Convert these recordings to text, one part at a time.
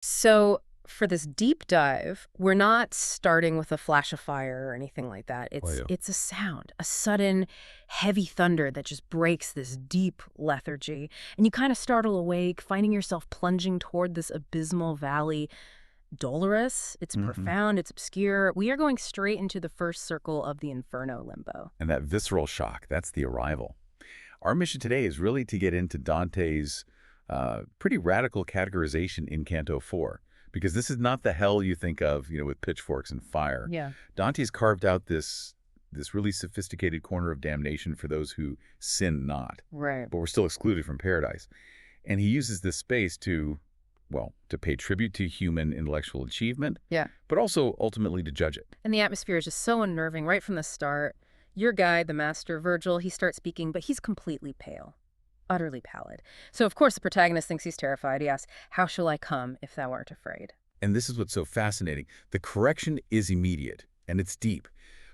So for this deep dive, we're not starting with a flash of fire or anything like that. Oh, It's yeah. it's a sound, a sudden heavy thunder that just breaks this deep lethargy. And you kind of startle awake, finding yourself plunging toward this abysmal valley. Dolorous, it's hmm profound, it's obscure. We are going straight into the first circle of the Inferno limbo. And that visceral shock, that's the arrival. Our mission today is really to get into Dante's pretty radical categorization in Canto 4, because this is not the hell you think of, with pitchforks and fire. Yeah. Dante's carved out this really sophisticated corner of damnation for those who sin not, Right. but we're still excluded from paradise. And he uses this space to, well, to pay tribute to human intellectual achievement, Yeah. but also ultimately to judge it. And the atmosphere is just so unnerving right from the start. Your guide, the master, Virgil, he starts speaking, but he's completely pale, utterly pallid. So, of course, the protagonist thinks he's terrified. He asks, "How shall I come if thou art afraid?" And this is what's so fascinating. The correction is immediate, and it's deep.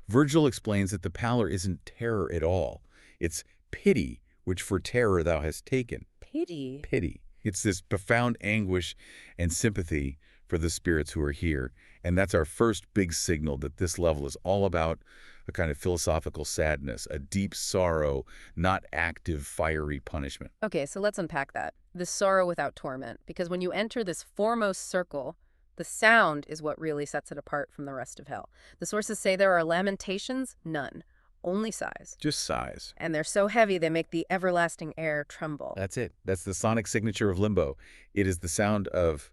Virgil explains that the pallor isn't terror at all. It's pity, which for terror thou hast taken. Pity. Pity. It's this profound anguish and sympathy for the spirits who are here. And that's our first big signal that this level is all about a kind of philosophical sadness, a deep sorrow, not active, fiery punishment. Okay, so let's unpack that. The sorrow without torment, because when you enter this foremost circle, the sound is what really sets it apart from the rest of hell. The sources say there are lamentations, none, only sighs. Just sighs. And they're so heavy they make the everlasting air tremble. That's it. That's the sonic signature of Limbo. It is the sound of,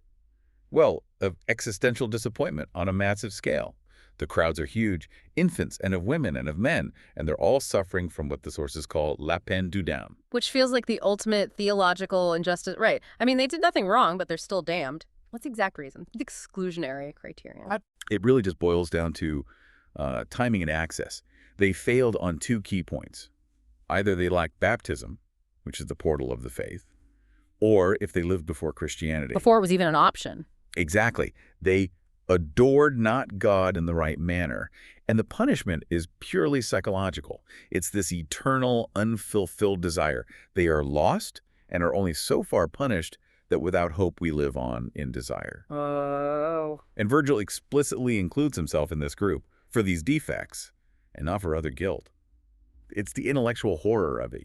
well, of existential disappointment on a massive scale. The crowds are huge, infants and of women and of men, and they're all suffering from what the sources call la peine du damned. Which feels like the ultimate theological injustice. Right. I mean, they did nothing wrong, but they're still damned. What's the exact reason? The exclusionary criterion. It really just boils down to timing and access. They failed on two key points. Either they lacked baptism, which is the portal of the faith, or if they lived before Christianity. Before it was even an option. Exactly. They adored not God in the right manner. And the punishment is purely psychological. It's this eternal, unfulfilled desire. They are lost and are only so far punished that without hope we live on in desire. Oh. And Virgil explicitly includes himself in this group for these defects and not for other guilt. It's the intellectual horror of it,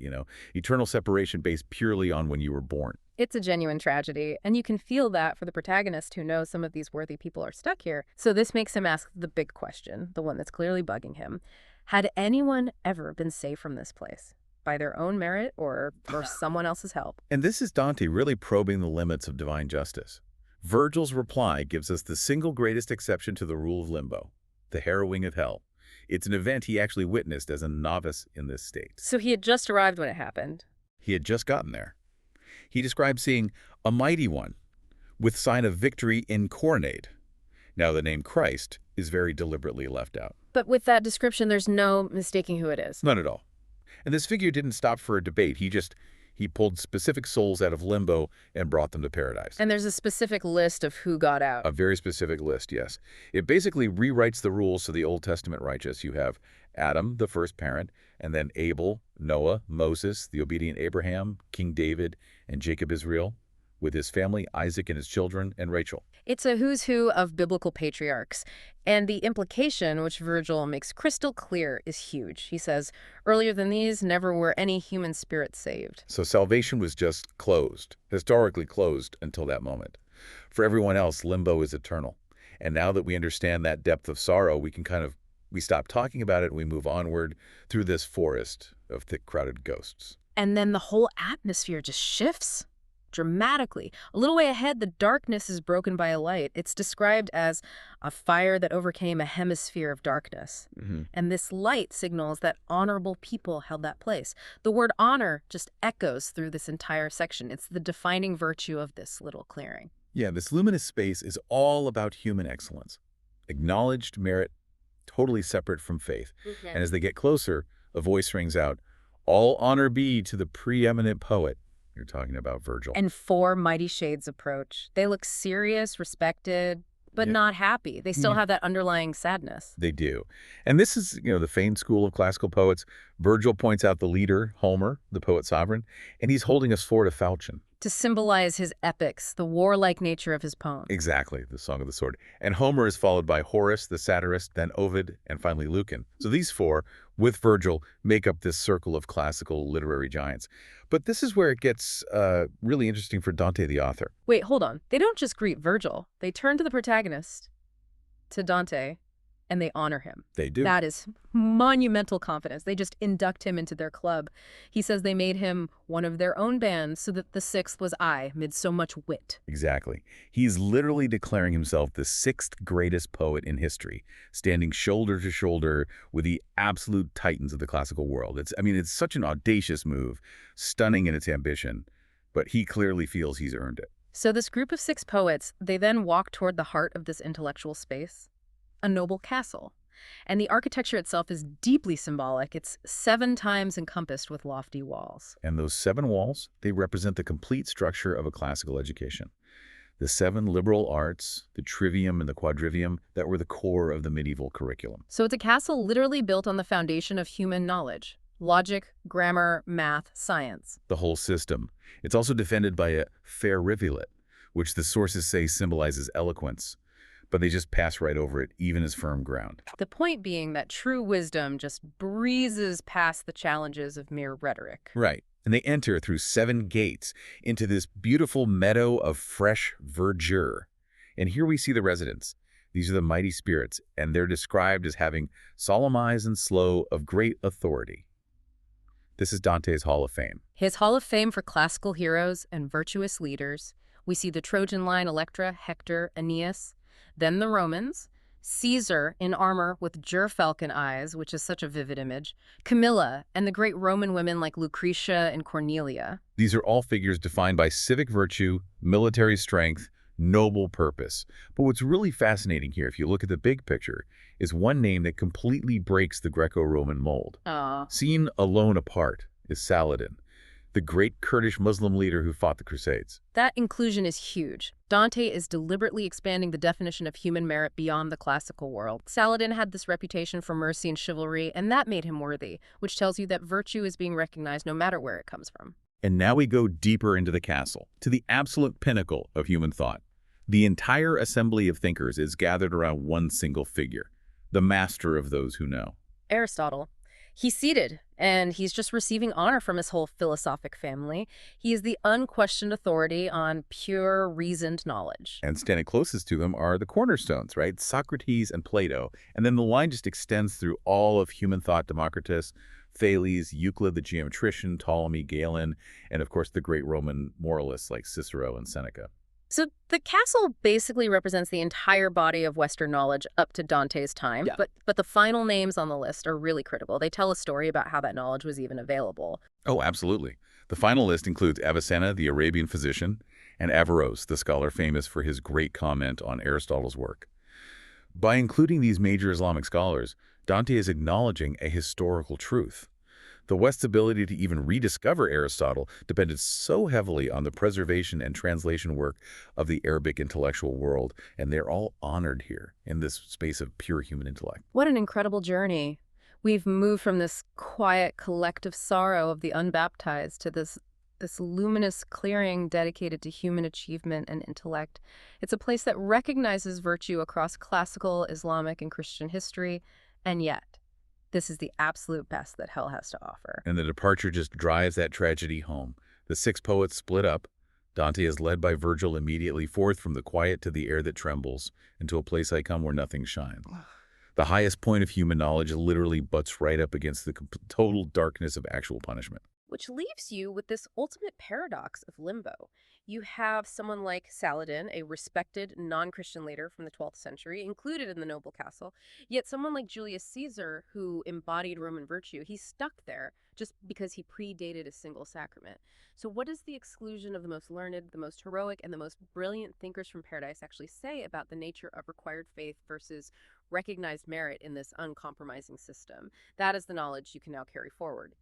eternal separation based purely on when you were born. It's a genuine tragedy, and you can feel that for the protagonist who knows some of these worthy people are stuck here. So this makes him ask the big question, the one that's clearly bugging him. Had anyone ever been saved from this place? By their own merit or someone else's help? And this is Dante really probing the limits of divine justice. Virgil's reply gives us the single greatest exception to the rule of Limbo, the harrowing of hell. It's an event he actually witnessed as a novice in this state. So he had just arrived when it happened. He had just gotten there. He described seeing a mighty one with sign of victory incoronate. Now, the name Christ is very deliberately left out. But with that description, there's no mistaking who it is. None at all. And this figure didn't stop for a debate. He pulled specific souls out of limbo and brought them to paradise. And there's a specific list of who got out. A very specific list, yes. It basically rewrites the rules to the Old Testament righteous. You have Adam, the first parent, and then Abel, Noah, Moses, the obedient Abraham, King David, and Jacob Israel, with his family, Isaac and his children, and Rachel. It's a who's who of biblical patriarchs. And the implication, which Virgil makes crystal clear, is huge. He says, earlier than these, never were any human spirits saved. So salvation was just closed, historically closed until that moment. For everyone else, limbo is eternal. And now that we understand that depth of sorrow, we stop talking about it and we move onward through this forest of thick, crowded ghosts. And then the whole atmosphere just shifts dramatically. A little way ahead, the darkness is broken by a light. It's described as a fire that overcame a hemisphere of darkness. And this light signals that honorable people held that place. The word honor just echoes through this entire section. It's the defining virtue of this little clearing. Yeah, this luminous space is all about human excellence. Acknowledged merit, totally separate from faith. And as they get closer, a voice rings out, "All honor be to the preeminent poet." You're talking about Virgil. And four mighty shades approach. They look serious, respected, but Yeah. not happy. They still Yeah. have that underlying sadness. They do. And this is, the famed school of classical poets. Virgil points out the leader, Homer, the poet sovereign, and he's holding a sword of falchion. To symbolize his epics, the warlike nature of his poems. Exactly, the Song of the Sword. And Homer is followed by Horace, the satirist, then Ovid, and finally Lucan. So these four, with Virgil, make up this circle of classical literary giants. But this is where it gets really interesting for Dante, the author. Wait, hold on. They don't just greet Virgil. They turn to the protagonist, to Dante, and they honor him. They do. That is monumental confidence. They just induct him into their club. He says they made him one of their own band so that the sixth was I, mid so much wit. Exactly. He's literally declaring himself the sixth greatest poet in history, standing shoulder to shoulder with the absolute titans of the classical world. It's such an audacious move, stunning in its ambition, but he clearly feels he's earned it. So this group of six poets, they then walk toward the heart of this intellectual space, a noble castle. And the architecture itself is deeply symbolic. It's 7 times encompassed with lofty walls. And those 7 walls, they represent the complete structure of a classical education. The 7 liberal arts, the trivium and the quadrivium, that were the core of the medieval curriculum. So it's a castle literally built on the foundation of human knowledge. Logic, grammar, math, science. The whole system. It's also defended by a fair rivulet, which the sources say symbolizes eloquence, but they just pass right over it, even as firm ground. The point being that true wisdom just breezes past the challenges of mere rhetoric. Right. And they enter through 7 gates into this beautiful meadow of fresh verdure. And here we see the residents. These are the mighty spirits, and they're described as having solemn eyes and slow of great authority. This is Dante's Hall of Fame. His Hall of Fame for classical heroes and virtuous leaders. We see the Trojan line, Electra, Hector, Aeneas. Then the Romans, Caesar in armor with gerfalcon eyes, which is such a vivid image, Camilla, and the great Roman women like Lucretia and Cornelia. These are all figures defined by civic virtue, military strength, noble purpose. But what's really fascinating here, if you look at the big picture, is one name that completely breaks the Greco-Roman mold. Seen alone apart is Saladin, the great Kurdish Muslim leader who fought the Crusades. That inclusion is huge. Dante is deliberately expanding the definition of human merit beyond the classical world. Saladin had this reputation for mercy and chivalry, and that made him worthy, which tells you that virtue is being recognized no matter where it comes from. And now we go deeper into the castle, to the absolute pinnacle of human thought. The entire assembly of thinkers is gathered around one single figure, the master of those who know. Aristotle. He's seated, and he's just receiving honor from his whole philosophic family. He is the unquestioned authority on pure, reasoned knowledge. And standing closest to him are the cornerstones, right? Socrates and Plato. And then the line just extends through all of human thought: Democritus, Thales, Euclid the geometrician, Ptolemy, Galen, and of course the great Roman moralists like Cicero and Seneca. So the castle basically represents the entire body of Western knowledge up to Dante's time, Yeah. but the final names on the list are really critical. They tell a story about how that knowledge was even available. Oh, absolutely. The final list includes Avicenna, the Arabian physician, and Averroes, the scholar famous for his great comment on Aristotle's work. By including these major Islamic scholars, Dante is acknowledging a historical truth. The West's ability to even rediscover Aristotle depended so heavily on the preservation and translation work of the Arabic intellectual world, and they're all honored here in this space of pure human intellect. What an incredible journey. We've moved from this quiet collective sorrow of the unbaptized to this luminous clearing dedicated to human achievement and intellect. It's a place that recognizes virtue across classical, Islamic, and Christian history, and yet this is the absolute best that hell has to offer. And the departure just drives that tragedy home. The 6 poets split up. Dante is led by Virgil immediately forth from the quiet to the air that trembles, into a place I come where nothing shines. The highest point of human knowledge literally butts right up against the total darkness of actual punishment. Which leaves you with this ultimate paradox of limbo. You have someone like Saladin, a respected non-Christian leader from the 12th century, included in the noble castle, yet someone like Julius Caesar, who embodied Roman virtue, he's stuck there just because he predated a single sacrament. So what does the exclusion of the most learned, the most heroic, and the most brilliant thinkers from paradise actually say about the nature of required faith versus recognized merit in this uncompromising system? That is the knowledge you can now carry forward